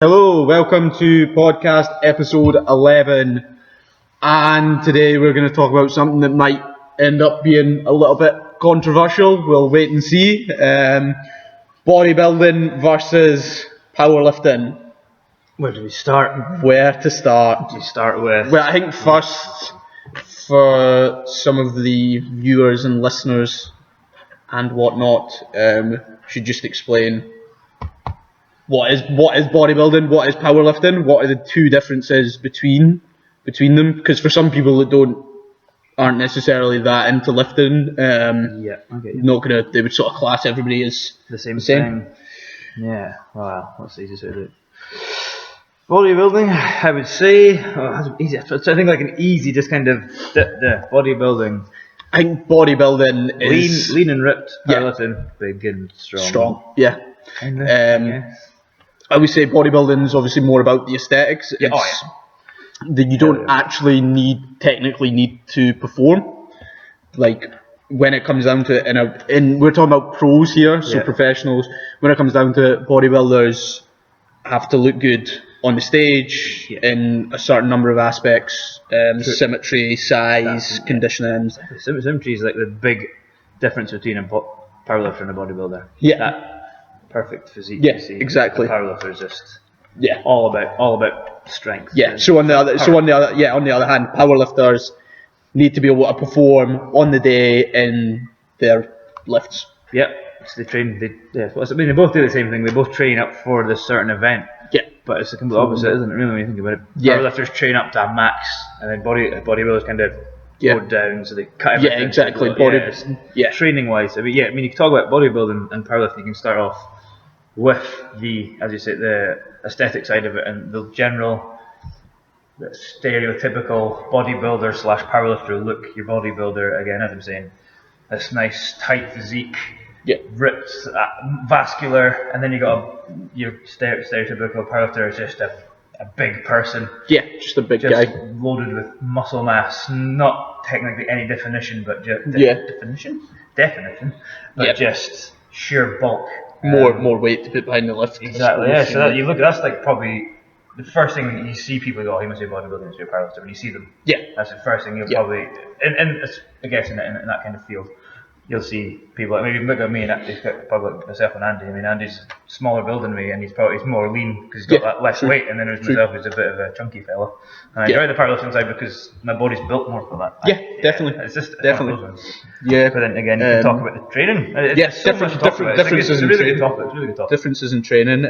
Hello, welcome to podcast episode 11, and today we're going to talk about something that might end up being a little bit controversial. We'll wait and see. Bodybuilding versus powerlifting. Where do we start? Where to start? What do you start with? Well, I think first, for some of the viewers and listeners and whatnot, should just explain what is bodybuilding, what is powerlifting, what are the two differences between them? Because for some people that aren't necessarily that into lifting, they would sort of class everybody as the same thing. Yeah. Well, what's the easiest way to do it? Bodybuilding, I would say, I think like an easy, just kind of the bodybuilding. I think bodybuilding is lean and ripped, powerlifting, big and strong. Strong, yeah. Kind of, yes. I would say bodybuilding is obviously more about the aesthetics. Yeah. That you don't actually technically need to perform. Like when it comes down to it, and we're talking about pros here, so professionals. When it comes down to it, bodybuilders have to look good on the stage in a certain number of aspects, symmetry, size, conditioning. Symmetry is like the big difference between a powerlifter and a bodybuilder. Yeah. That perfect physique. Yeah, you see. exactly. The powerlifter is just all about strength. Yeah. So on the other hand, powerlifters need to be able to perform on the day in their lifts. Yep. So they train. They both do the same thing. They both train up for this certain event. Yeah. But it's the complete opposite, isn't it? Really, when you think about it. Yeah. Powerlifters train up to a max, and then bodybuilders kind of go down, so they cut everything. Yeah, exactly. Training wise, you can talk about bodybuilding and powerlifting. You can start off with as you say, the aesthetic side of it and the stereotypical bodybuilder / powerlifter look. Your bodybuilder, again, as I'm saying, this nice tight physique, ripped, vascular, and then you got your stereotypical powerlifter is just a big person. Yeah, just a big guy. Loaded with muscle mass, not technically any definition, but just definition, but just sheer bulk. More weight to put behind the lift. Exactly. Yeah. So that's like probably the first thing that you see people go, he must be bodybuilding, he must be a powerlifter. When you see them, that's the first thing you'll probably, and I guess in that kind of field, you'll see people. I mean, you can look at me and probably like myself and Andy. I mean, Andy's smaller build than me, and he's more lean because he's got that less weight. And then there's myself, who's a bit of a chunky fella. And I enjoy the powerlifting side because my body's built more for that. Definitely. It's just definitely. But then again, you can talk about the training. Differences in training. It's a really good topic. Differences in training.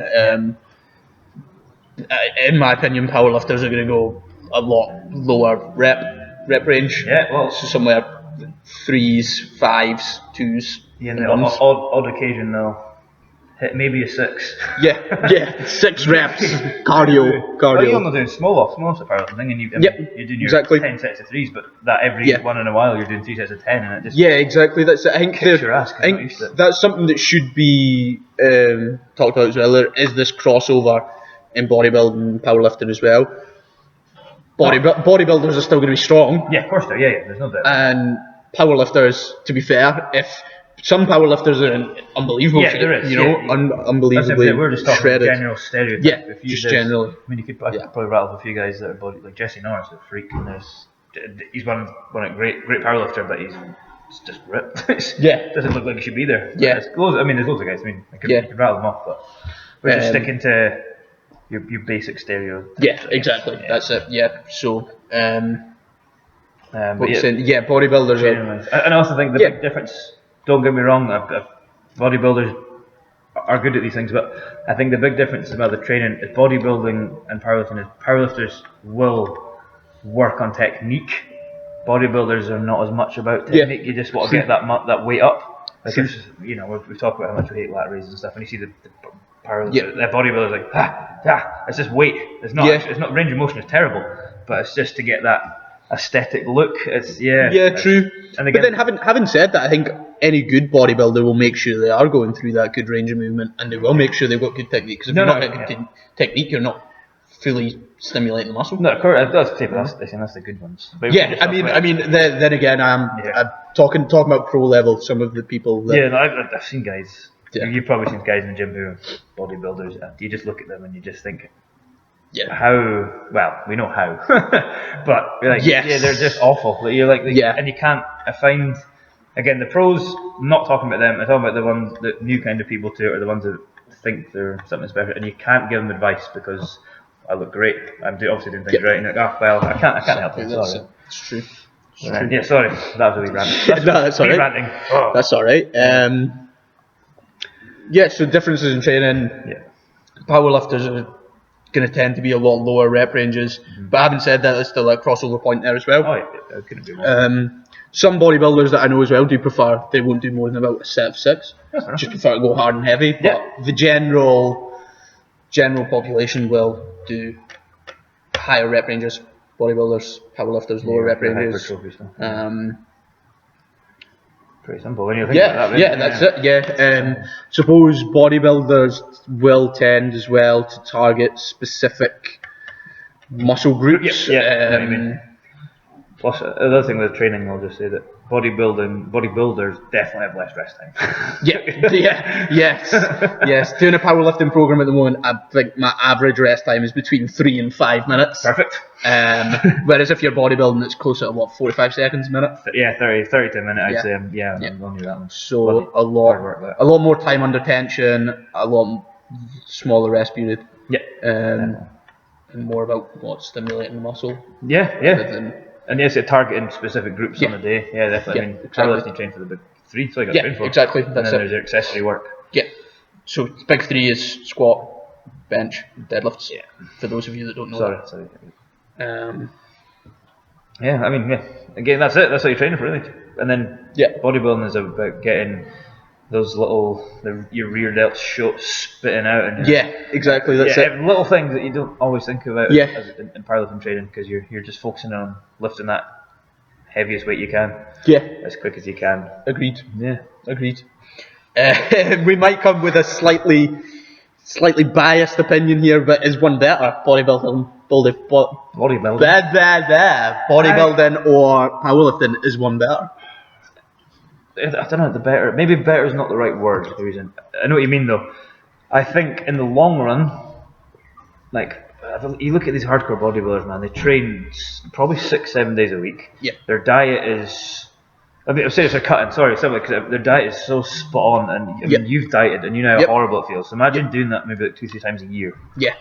In my opinion, powerlifters are going to go a lot lower rep range. Yeah. Well, so somewhere 3s, 5s, 2s. Yeah, and on odd occasion they'll hit maybe a 6. 6 reps. Cardio. Well, you're not doing small powerlifting, and you're doing your 10 sets of 3s, but that every one in a while you're doing 3 sets of 10, and it just exactly. That's it. I think your ass. I think that's something that should be talked about as well. There is this crossover in bodybuilding and powerlifting as well. Bodybuilders are still going to be strong. Yeah, of course they are. Yeah, there's no doubt. And powerlifters, to be fair, if some powerlifters are unbelievable, unbelievably we're just talking shredded. General stereotype. Yeah, generally. I mean, you could probably rattle off a few guys that are like Jesse Norris, a freak, and he's one great powerlifter, but he's just ripped. Doesn't look like he should be there. There's loads of guys. I mean, I could rattle them off, but we're just sticking to your basic stereo. Yeah, exactly. That's it. Yeah. So, bodybuilders are. And I also think the big difference. Don't get me wrong. Bodybuilders are good at these things, but I think the big difference about the training is bodybuilding and powerlifting is powerlifters will work on technique. Bodybuilders are not as much about technique. You just want to get that weight up. Like we've talked about how much we hate lat raises and stuff, and you see the powerlifter, the bodybuilder's like it's just weight. It's not range of motion is terrible, but it's just to get that aesthetic look. It's true. And again, but then having said that, I think any good bodybuilder will make sure they are going through that good range of movement, and they will make sure they've got good technique. Because if you're not getting good technique, you're not fully stimulating the muscle. No, of course, that's the good ones. But I mean, then again, I'm talking about pro level. Some of the people. I've seen guys. Yeah. You've probably seen guys in the gym who are bodybuilders, and you just look at them and you just think Yeah. how well we know how, but like Yes. yeah, they're just awful. Like, you're like Yeah. and you can't. I find again the pros. I'm not talking about them. I'm talking about the ones that new kind of people to it, or the ones that think they're something special, and you can't give them advice because I look great. I'm obviously doing things right, and you're like, oh well, I can't help it. Sorry. It's true. Yeah, sorry, that was a wee rant. No, that's all right. Ranting. Oh. That's all right. Yeah, so differences in training. Yeah. Powerlifters are going to tend to be a lot lower rep ranges. But having said that, there's still a crossover point there as well. Oh yeah, it couldn't be more. Some bodybuilders that I know as well do prefer, they won't do more than about a set of 6. Just prefer to go hard and heavy. But the general population will do higher rep ranges. Bodybuilders, powerlifters, lower rep ranges. Pretty simple when you think about that. Yeah, that's it. Yeah, suppose bodybuilders will tend as well to target specific muscle groups. I mean. Plus, another thing with training, I'll just say that bodybuilders definitely have less rest time. Yes. Doing a powerlifting program at the moment, I think my average rest time is between 3 and 5 minutes. Perfect. Whereas if you're bodybuilding, it's closer to 45 seconds a minute. Yeah, 30 to a minute. I'd say. I'm on you that one. So a lot more time under tension, a lot smaller rest period. Yeah. And more about what's stimulating the muscle. Yeah. And yes, you're targeting specific groups on a day. Yeah, definitely. I mean, powerlifting train for the big 3, so you got trained for. Exactly. And then there's your accessory work. Yeah. So big 3 is squat, bench, deadlifts. Yeah. For those of you that don't know. Sorry. Yeah, I mean, again, that's it. That's what you're training for, really. And then bodybuilding is about getting those your rear delts spitting out. And exactly. That's it. Little things that you don't always think about in powerlifting training, because you're just focusing on lifting that heaviest weight you can. Yeah. As quick as you can. Agreed. Yeah. Agreed. We might come with a slightly biased opinion here, but is one better? Bodybuilding or powerlifting, is one better? I don't know, the better. Maybe better is not the right word. I know what you mean though. I think in the long run, like you look at these hardcore bodybuilders, man. They train probably 6-7 days a week. Yeah. Their diet is. I mean, I'm saying it's cutting. Sorry, because their diet is so spot on, and I mean, you've dieted, and you know how horrible it feels. So imagine doing that maybe like 2-3 times a year. Yeah.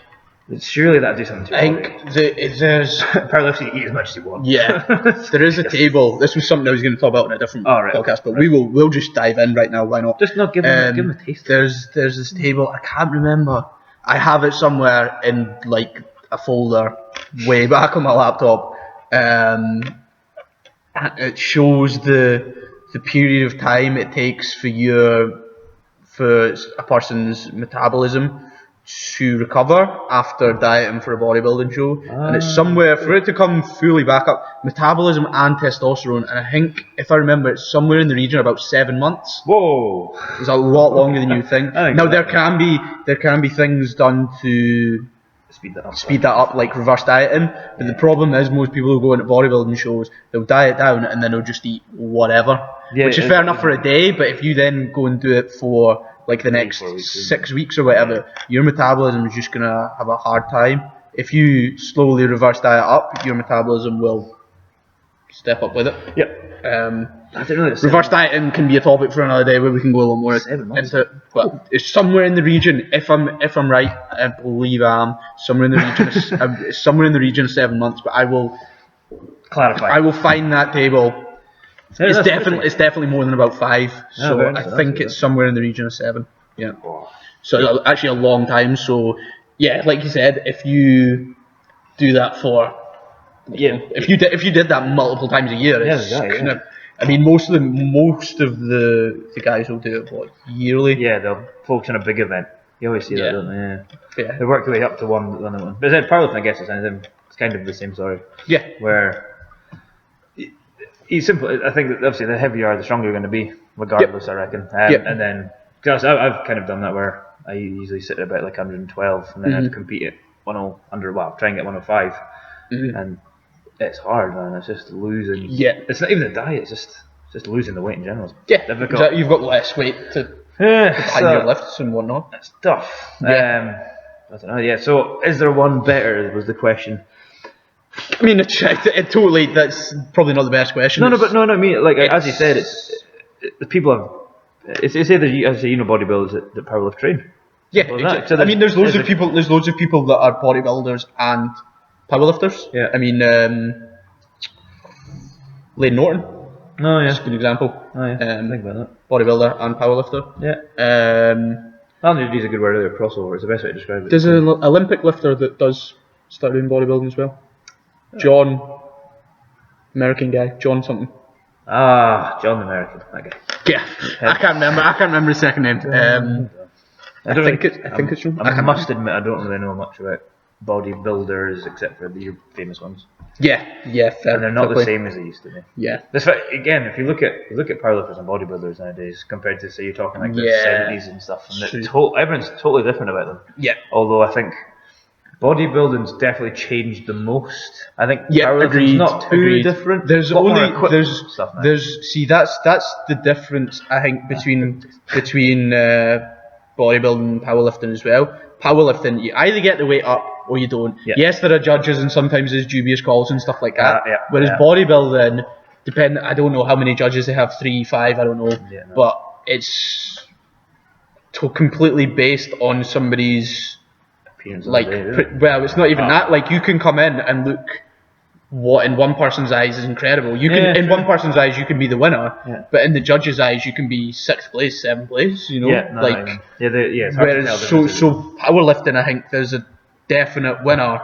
Surely that'd do something to your body. I think there's powerlifting, eat as much as you want. Yeah, there is a table. This was something I was going to talk about in a different podcast, but we'll just dive in right now. Why not? Just not give them a taste. There's this table. I can't remember. I have it somewhere in like a folder way back on my laptop. And it shows the period of time it takes for a person's metabolism to recover after dieting for a bodybuilding show, and it's somewhere for it to come fully back up, metabolism and testosterone, and I think, if I remember, it's somewhere in the region of about 7 months. Whoa, it's a lot longer than you think. Now there can be things done to speed that up, like reverse dieting, but the problem is most people who go into bodybuilding shows, they'll diet down and then they'll just eat whatever, which is fair enough for a day, but if you then go and do it for like the next 6 weeks or whatever, your metabolism is just going to have a hard time. If you slowly reverse diet up, your metabolism will step up with it. Yep. I don't know, reverse dieting can be a topic for another day where we can go a lot more into it. But it's somewhere in the region, if I'm right, I believe I am, somewhere in the region somewhere in the region of 7 months, but I will clarify. I will find that table. It's definitely more than about 5, so I think it's somewhere in the region of 7. Yeah. So actually a long time. So yeah, like you said, if you do that for if you did that multiple times a year, I mean most of the guys will do it yearly. Yeah, they'll focus on a big event. You always see that, don't they? Yeah. They work their way up to one. But then powerlifting, I guess, it's kind of the same story. Yeah. Where it's simple. I think that obviously the heavier you are, the stronger you're going to be, regardless. I reckon. And then, because I've kind of done that where I usually sit at about like 112, and then I'd compete at try and get 105, and it's hard, man. It's just losing. Yeah. It's not even the diet. It's just losing the weight in general. It's difficult. You've got less weight to behind your lifts and whatnot. It's tough. I don't know. Yeah. So, is there one better? Was the question. I mean, it totally. That's probably not the best question. No. I mean, like as you said, the people have. It's either as you know, bodybuilders that powerlift train. Yeah, Simple as exactly. that. So I mean, there's loads of people. There's loads of people that are bodybuilders and powerlifters. Yeah. I mean, Lane Norton. Oh yeah. That's a good example. Oh yeah. Think about that. Bodybuilder and powerlifter. Yeah. I don't use a good word either. Crossover. It's the best way to describe it. There's an Olympic lifter that does start doing bodybuilding as well. John, American guy, John something. Ah, John the American. That guy. Yeah, I can't remember his second name. I think it's John. I must admit, I don't really know much about bodybuilders except for the famous ones. Yeah, fair, and they're not the same as they used to be. Yeah. Again, if you look at powerlifters and bodybuilders nowadays compared to say you're talking like the 70s and stuff, and everyone's totally different about them. Yeah. Although I think bodybuilding's definitely changed the most. I think powerlifting's not too different. There's stuff now. That's the difference I think between bodybuilding and powerlifting as well. Powerlifting, you either get the weight up or you don't. Yeah. Yes, there are judges and sometimes there's dubious calls and stuff like that. Whereas yeah. bodybuilding, I don't know how many judges they have, 3, 5, I don't know. Yeah, no. But it's completely based on somebody's appearance. Well, it's not even that. Like, you can come in and look what in one person's eyes is incredible. You can in one person's eyes you can be the winner, but in the judge's eyes you can be 6th place, 7th place. You know, whereas so powerlifting, I think there's a definite winner.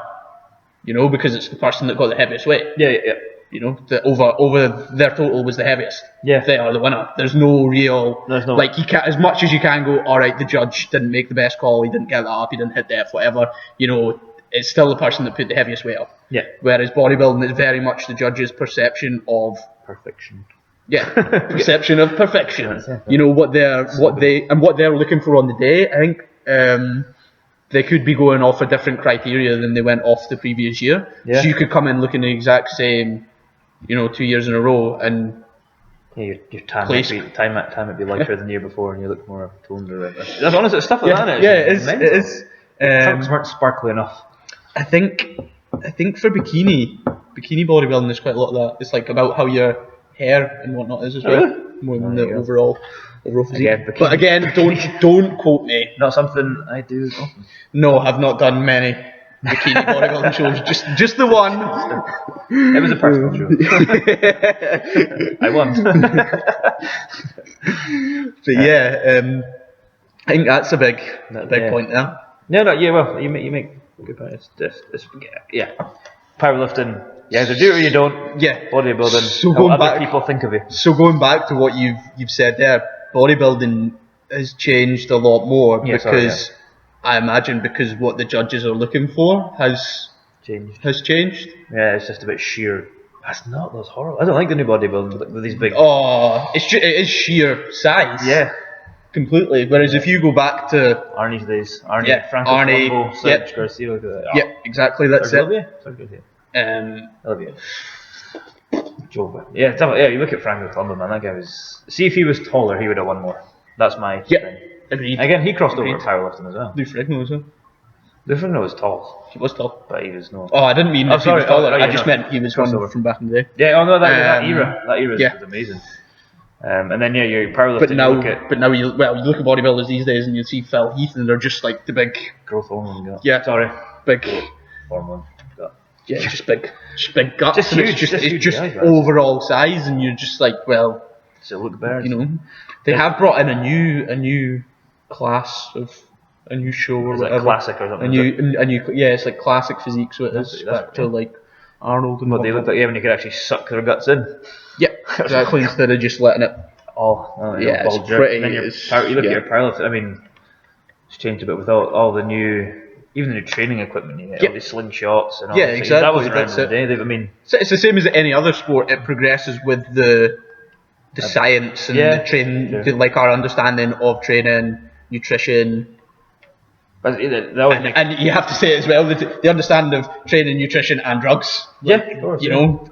You know, because it's the person that got the heaviest weight. Yeah. You know, the over their total was the heaviest. Yeah, they are the winner. There's no real like you can't, as much as you can go. All right, the judge didn't make the best call. He didn't get that up. He didn't hit depth. Whatever. You know, it's still the person that put the heaviest weight up. Yeah. Whereas bodybuilding is very much the judge's perception of perfection. Yeah, perception of perfection. You know what they're looking for on the day. I think they could be going off a different criteria than they went off the previous year. Yeah. So you could come in looking the exact same, 2 years in a row, and your time might be lighter than the year before, and you look more toned or whatever. That's honest, stuff like that. Yeah, it is. Trunks weren't sparkly enough. I think for bikini bodybuilding, there's quite a lot of that. It's like about how your hair and whatnot is as well, more than the overall physique. But again, don't quote me. Not something I do often. No, I've not done many bikini bodybuilding shows. Just the one. It was a personal show. I won. But yeah, I think that's a big point there. No, yeah. Well, you make a good point. It's powerlifting. You either do it or you don't. Yeah. Bodybuilding. So how other people think of you. So going back to what you've said there, bodybuilding has changed a lot more because I imagine because what the judges are looking for has changed. Yeah, it's just a bit sheer. That's horrible. I don't like the new bodybuilding with these big. Oh, it is sheer size. Yeah. Completely. Whereas if you go back to Arnie's days, Franco Colombo, Serge Garcia, yeah, exactly. That's it. Olivia. Joe. Yeah, you look at Franco Colombo, man. That guy was. See, if he was taller, he would have won more. That's my. Yeah. Agreed. Again, he crossed over powerlifting as well. Lou Ferrigno as well. Lou Ferrigno was tall. He was tall, but he was no. Oh, I didn't mean that he was taller. I just meant he was from back in the day. Yeah. Oh no, that era. That era was amazing. And then your powerlifting. But now you look at bodybuilders these days and you see Phil Heath and they're just like the big growth hormone. Yeah. Sorry. Big hormone. Yeah, just big guts. Just huge. It's just overall size, and you're just like, well, so look better. They have brought in a new class of a new show or whatever. Like classic or something. It's like classic physique, so it is back to like Arnold and what they look like. Yeah, when you could actually suck their guts in. Yeah, exactly. Instead of just letting it. It's pretty. You look at your powerlifting. I mean, it's changed a bit with all the new. Even the new training equipment, all these slingshots and all that. Exactly. That wasn't around in the day. It's the same as any other sport. It progresses with the science and the training, like our understanding of training, nutrition. But and you have to say as well that the understanding of training, nutrition, and drugs. Of course.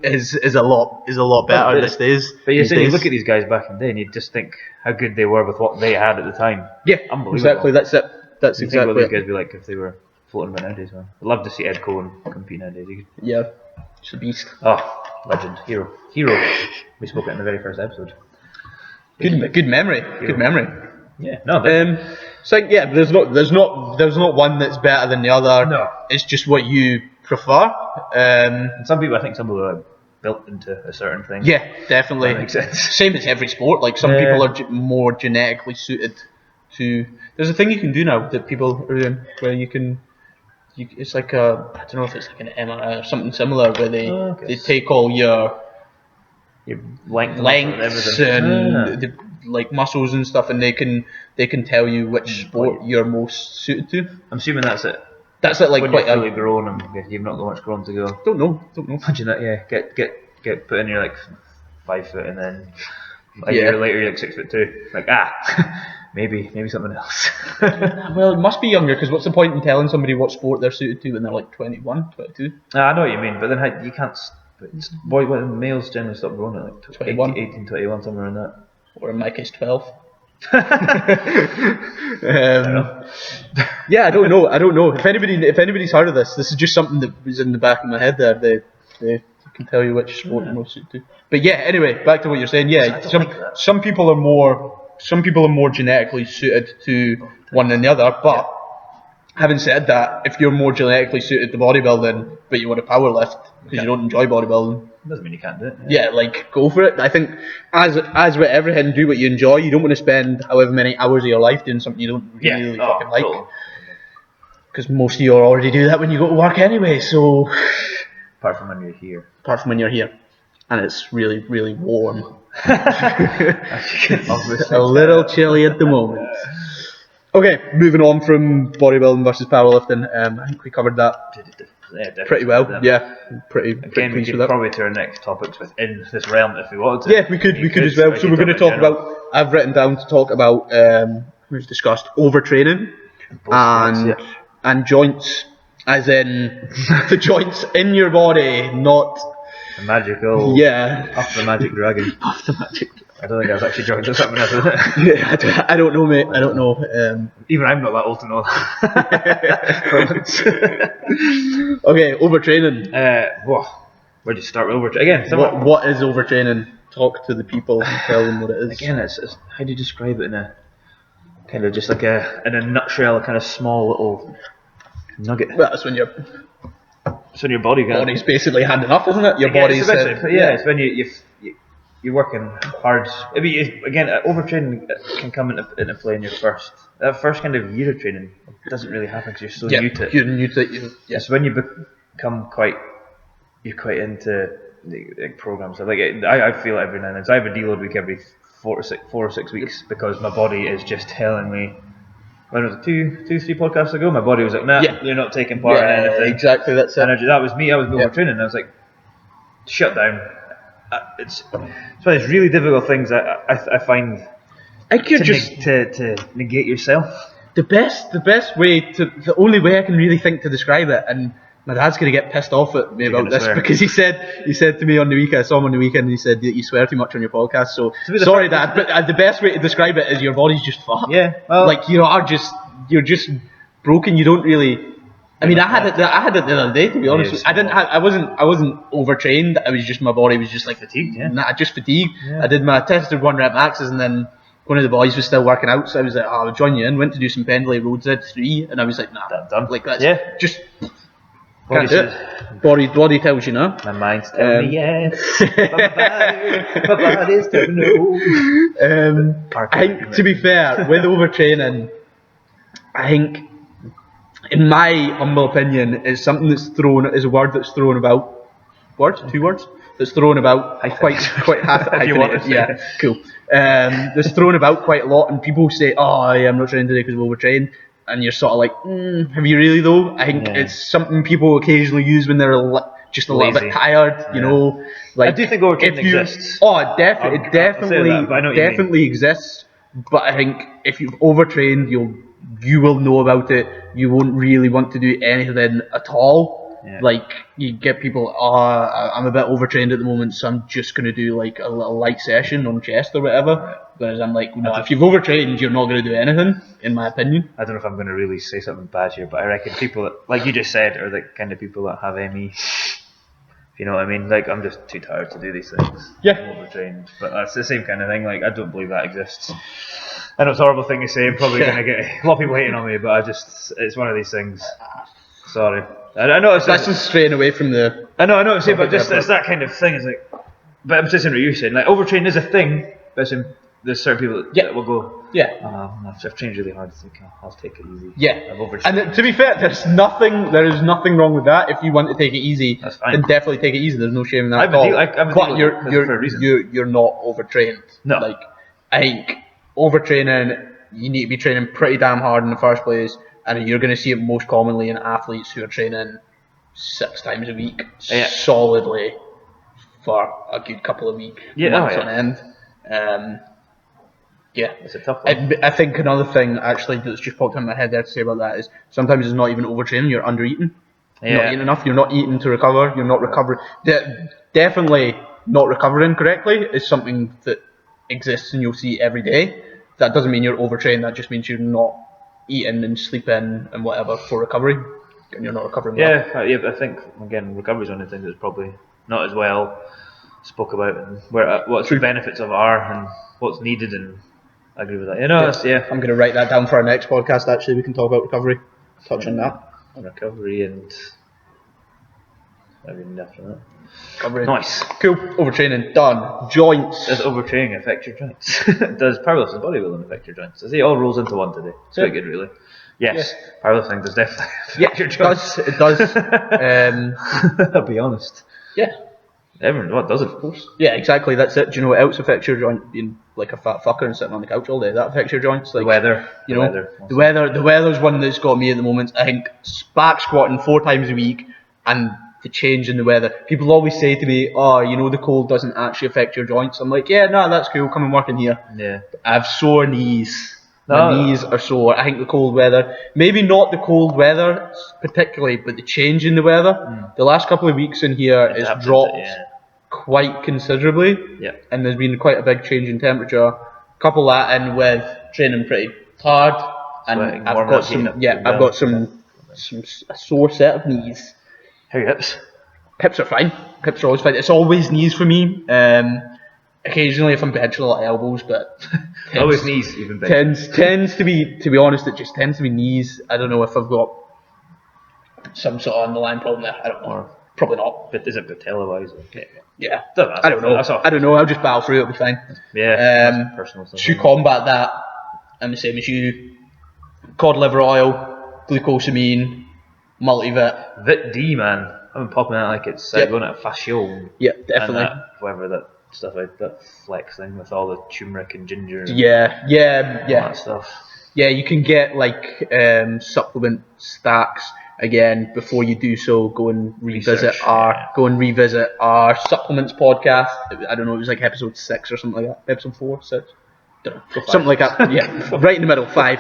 Is a lot better these days. But you look at these guys back in the day, and you just think how good they were with what they had at the time. Yeah, unbelievable. Exactly. That's it. That's exactly what these guys would be like if they were floating about nowadays, man. I'd love to see Ed Cohen compete nowadays. Yeah, it's a beast. Oh, legend, hero. We spoke it in the very first episode. Good memory. Good memory. Yeah, no, but So yeah, there's not one that's better than the other. No. It's just what you prefer. and some people are built into a certain thing. Yeah, definitely. That makes sense. Same as every sport. Like some people are more genetically suited to. There's a thing you can do now that people are doing where you can. It's like I don't know if it's like an MRI or something similar where they take all your lengths and like muscles and stuff, and they can tell you which sport you're most suited to. I'm assuming that's it. That's it. Like when quite you're fully grown and you've not got much grown to go. Don't know. Imagine that. Yeah, get put in. You're like 5 foot, and then a year later you're like 6'2". Like maybe something else. Well, it must be younger, because what's the point in telling somebody what sport they're suited to when they're like 21, 22? I know what you mean, but then you can't. Males generally stop growing at like 21. 18, 21, somewhere in that. Or in my case, 12. Yeah, I don't know. If anybody's heard of this is just something that was in the back of my head there. They can tell you which sport you're most suited to. But yeah, anyway, back to what you're saying. Yeah, some people are more genetically suited to one than the other. But having said that, if you're more genetically suited to bodybuilding, but you want to powerlift because you don't enjoy bodybuilding, doesn't mean you can't do it. Yeah, like go for it. I think as with everything, do what you enjoy. You don't want to spend however many hours of your life doing something you don't really fucking like. Because most of you already do that when you go to work anyway. So apart from when you're here, and it's really, really warm. It's a little chilly at the moment. Okay, moving on from bodybuilding versus powerlifting. I think we covered that pretty well. Yeah, pretty we could probably to our next topics within this realm if we wanted to. Yeah, we could as well. So we're going to talk about. I've written down to talk about. We've discussed overtraining and joints, as in the joints in your body, not the magical. Yeah, Puff the Magic Dragon. Puff the Magic. I don't think I was actually joined or something else, is it? Yeah, I don't know, mate. I don't know. Even I'm not that old to know that. Okay, overtraining. Where do you start with overtraining? Again, what is overtraining? Talk to the people and tell them what it is. Again, it's how do you describe it in a kind of just like in a nutshell, a kind of small little nugget. Well, that's when your body's basically had enough, isn't it? Your body's it's when you're working hard. I mean, again, overtraining can come into play in your first kind of year of training. It doesn't really happen because you're so new to it. You're new to it. It's when you become you're quite into the programs. Like I feel it every now and then. So I have a deload week every 4 or 6 weeks because my body is just telling me. When it was 3 podcasts ago, my body was like, "Nah, you're not taking part in anything." Exactly, that's it. And that was me. I was overtraining. And I was like, "Shut down." It's one of these really difficult things that I find. To negate yourself. The only way I can really think to describe it, and my dad's gonna get pissed off at me about this because he said to me on the weekend, I saw him on the weekend, and he said that you swear too much on your podcast. So sorry, Dad, but the best way to describe it is your body's just fucked. Yeah, well, like you're just broken. You don't really. I mean, I had it the other day. To be honest, I wasn't overtrained. I was just my body was just like fatigued. Just fatigued. Yeah. I did my tested 1 rep maxes, and then one of the boys was still working out, so I was like, I'll join you in. Went to do some pendlay road Z3, and I was like, nah, done. Like that's just. Can't do it. Body tells you no. My mind's telling me yes. My body's telling me no. I think, to be fair, with overtraining, I think, in my humble opinion, it's something that's a word that's thrown about. Two words? That's thrown about quite half. If you want to, yeah, cool. That's thrown about quite a lot, and people say, "Oh, yeah, I'm not training today because I'm overtrained." And you're sort of like, have you really though? I think it's something people occasionally use when they're just a little bit tired, you know. Like, I do think overtraining exists. Oh, it definitely exists. But I think if you've overtrained, you will know about it. You won't really want to do anything at all. Yeah. Like, you get people, I'm a bit overtrained at the moment, so I'm just going to do like a little light session on chest or whatever. Right. Whereas I'm like, no, if you've overtrained, you're not going to do anything, in my opinion. I don't know if I'm going to really say something bad here, but I reckon people that, like you just said, are the kind of people that have ME. If you know what I mean? Like, I'm just too tired to do these things. Yeah. I'm overtrained. But that's the same kind of thing. Like, I don't believe that exists. I know it's a horrible thing to say. I'm probably going to get a lot of people hating on me, but it's one of these things. Sorry. I know it's That's just straying away from the... I know what I'm saying, but just it's that kind of thing. It's like, but I'm just saying what you're saying. Like, overtraining is a thing, but there's certain people that will go, I've trained really hard. I think I'll take it easy. Yeah. I've overtrained. And to be fair, there is nothing wrong with that. If you want to take it easy, that's fine. Then definitely take it easy. There's no shame in that at all. But you're not overtrained. No. Like, I think overtraining, you need to be training pretty damn hard in the first place, and you're going to see it most commonly in athletes who are training 6 times a week solidly for a good couple of weeks, months on end. It's a tough one. I think another thing actually that's just popped in my head there to say about that is sometimes it's not even overtraining, you're under-eating. You're not eating enough, you're not eating to recover, you're not recovering. Definitely not recovering correctly is something that exists and you'll see every day. That doesn't mean you're overtrained, that just means you're not eating and sleeping and whatever for recovery, and you're not recovering well. I think, again, recovery is one of the things that's probably not as well spoke about, and what's the benefits of are and what's needed, and I agree with that. I'm going to write that down for our next podcast. Actually, we can talk about recovery. Touch on that. On recovery and everything after that. Recovery. Nice. Cool. Overtraining done. Joints. Does overtraining affect your joints? Does powerlifting and bodybuilding affect your joints? It all rolls into one today. It's quite good, really. Yes, powerlifting does definitely affect your joints. It does. I'll be honest. Yeah. Everyone, what does it, of course? Yeah, exactly. That's it. Do you know what else affects your joint? Being like a fat fucker and sitting on the couch all day. That affects your joints. Like the weather. The weather's one that's got me at the moment. I think back squatting 4 times a week and the change in the weather. People always say to me, the cold doesn't actually affect your joints. I'm like, that's cool. Come and work in here. Yeah. I have sore knees. My knees are sore. I think the cold weather, maybe not the cold weather particularly, but the change in the weather. The last couple of weeks in here has dropped quite considerably, and there's been quite a big change in temperature. Couple that in with training pretty hard, and I've got some a sore set of knees. How are your hips? Hips are fine. Hips are always fine. It's always knees for me. Occasionally, if I'm benching, a lot of elbows, but always knees. Even bench. tends to be honest, it just tends to be knees. I don't know if I've got some sort of underlying problem there. I don't know. Probably not. But is it patella wise? Yeah. I don't know. I don't know. I'll just battle through it. It'll be fine. Yeah. Personal stuff. To combat that, I'm the same as you. Cod liver oil, glucosamine, multivit. Vit D, man. I've been popping that like it's going at a fascio. Yeah, definitely. And whatever that stuff, like that flex thing with all the turmeric and ginger. And all that stuff. Yeah, you can get like supplement stacks. Again, before you do so, go and revisit our supplements podcast. I don't know, it was like episode 6 or something like that. Episode 4, 6, don't know, something like that. Yeah, right in the middle, 5.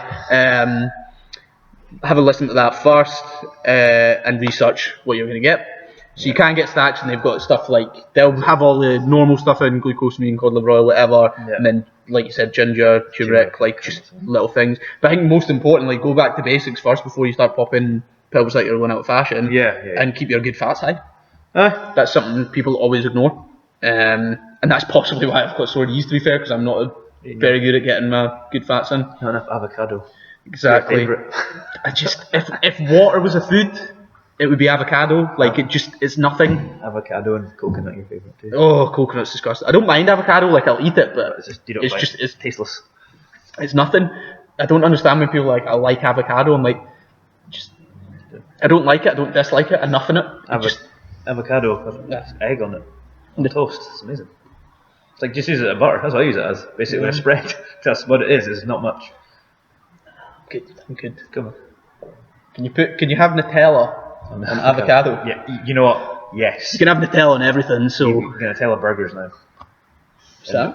Have a listen to that first and research what you're going to get. So you can get stacks, and they've got stuff like, they'll have all the normal stuff in, glucosamine, cod liver oil, whatever, and then, like you said, ginger, turmeric, like just little things. But I think most importantly, go back to basics first before you start popping pills like you're going out of fashion, and keep your good fats high. That's something people always ignore, and that's possibly why I've got sore knees, to be fair, because I'm not very good at getting my good fats in. Not enough avocado. Exactly. I just, if water was a food, it would be avocado. Like, it's nothing. Avocado and coconut, your favourite too. Oh, coconut's disgusting. I don't mind avocado, like I'll eat it, but it's tasteless. It's nothing. I don't understand when people are like, I like avocado. I'm like, I don't like it, I don't dislike it, enough in it. Avocado with egg on it. On the toast, it's amazing. It's like, just use it as butter, that's what I use it as. Basically a spread. That's what it is, it's not much. I'm good. Come on. Can you have Nutella on avocado? Yeah, you know what? Yes. You can have Nutella on everything, so... Nutella burgers now.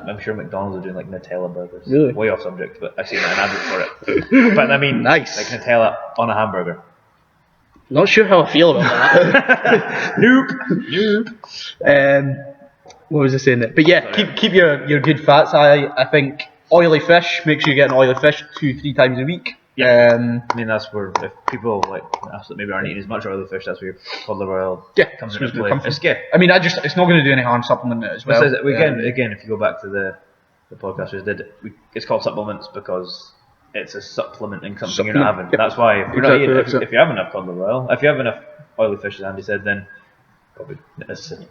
I'm sure McDonald's are doing like Nutella burgers. Really? Way off subject, but I've seen an advert for it. But I mean, nice. Like Nutella on a hamburger. Not sure how I feel about that. Nope. What was I saying there? But yeah, keep your good fats. I think oily fish. Make sure you're getting oily fish 2-3 times a week. Yeah. I mean, that's where if people like us that maybe aren't eating as much oily fish, that's where your cod liver oil comes into play. I mean, it's not going to do any harm supplement it as well. Again, if you go back to the podcast we did, it's called supplements because it's a supplementing something you're not having. Yeah. That's why if you have enough cod liver oil, if you have enough oily fish, as Andy said, then probably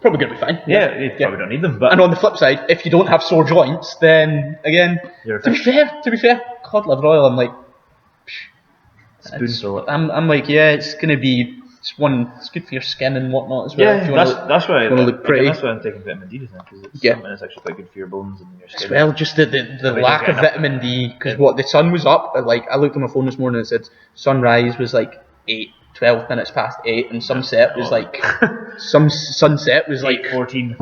going to be fine. Yeah, you probably don't need them. But and on the flip side, if you don't have sore joints, then again, to be fair, cod liver oil, I'm like, spoonful. I'm like, yeah, it's gonna be. It's good for your skin and whatnot as well. Yeah, that's why. Look pretty. That's why I'm taking vitamin D because it's something that's actually quite good for your bones and your skin. As well, just the lack of vitamin D because the sun was up. Like I looked on my phone this morning and it said sunrise was like 12 minutes past 8, and sunset was like sunset was like 14.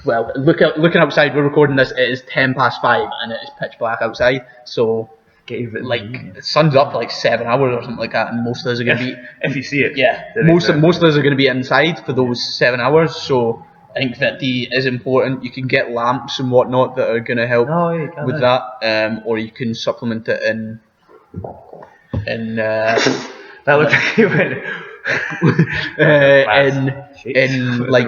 Well, looking outside, we're recording this. It is 10 past 5, and it is pitch black outside. So. The sun's up for like 7 hours or something like that, and most of us are going to be. If you see it, most of us are going to be inside for those 7 hours. So I think that D is important. You can get lamps and whatnot that are going to help with that, or you can supplement it in. That looked like you went. in like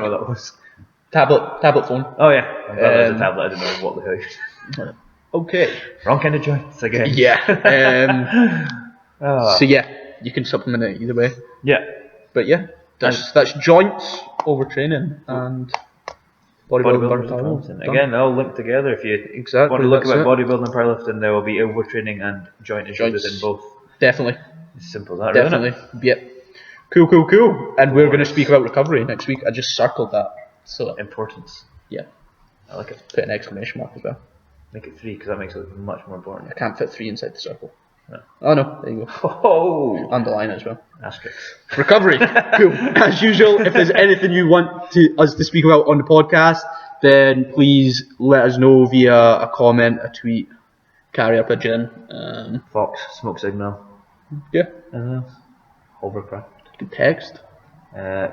tablet phone. Oh yeah, I thought it was a tablet. I didn't know what the hell. Okay. Wrong kind of joints again. Yeah. So yeah, you can supplement it either way. Yeah. But yeah, that's joints, overtraining, and bodybuilding. Again, they're all linked together. If you want to look about bodybuilding and powerlifting, there will be overtraining and joint issues within both. Definitely. It's simple as that. Definitely. Really, yep. Cool. And we're going to speak about recovery next week. I just circled that. So importance. Yeah. I like it. Put an exclamation mark as well. Make it 3 because that makes it much more important. I can't fit 3 inside the circle. No. Oh no, there you go. Oh, underline it as well. Asterisk. Recovery. Cool. As usual, if there's anything you want us to speak about on the podcast, then please let us know via a comment, a tweet, carrier pigeon, Fox, smoke signal. Yeah. Hovercraft. You can text. Yeah.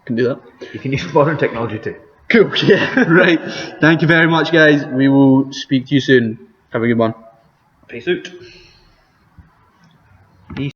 Can do that. You can use modern technology too. Cool, yeah, right. Thank you very much, guys. We will speak to you soon. Have a good one. Peace out.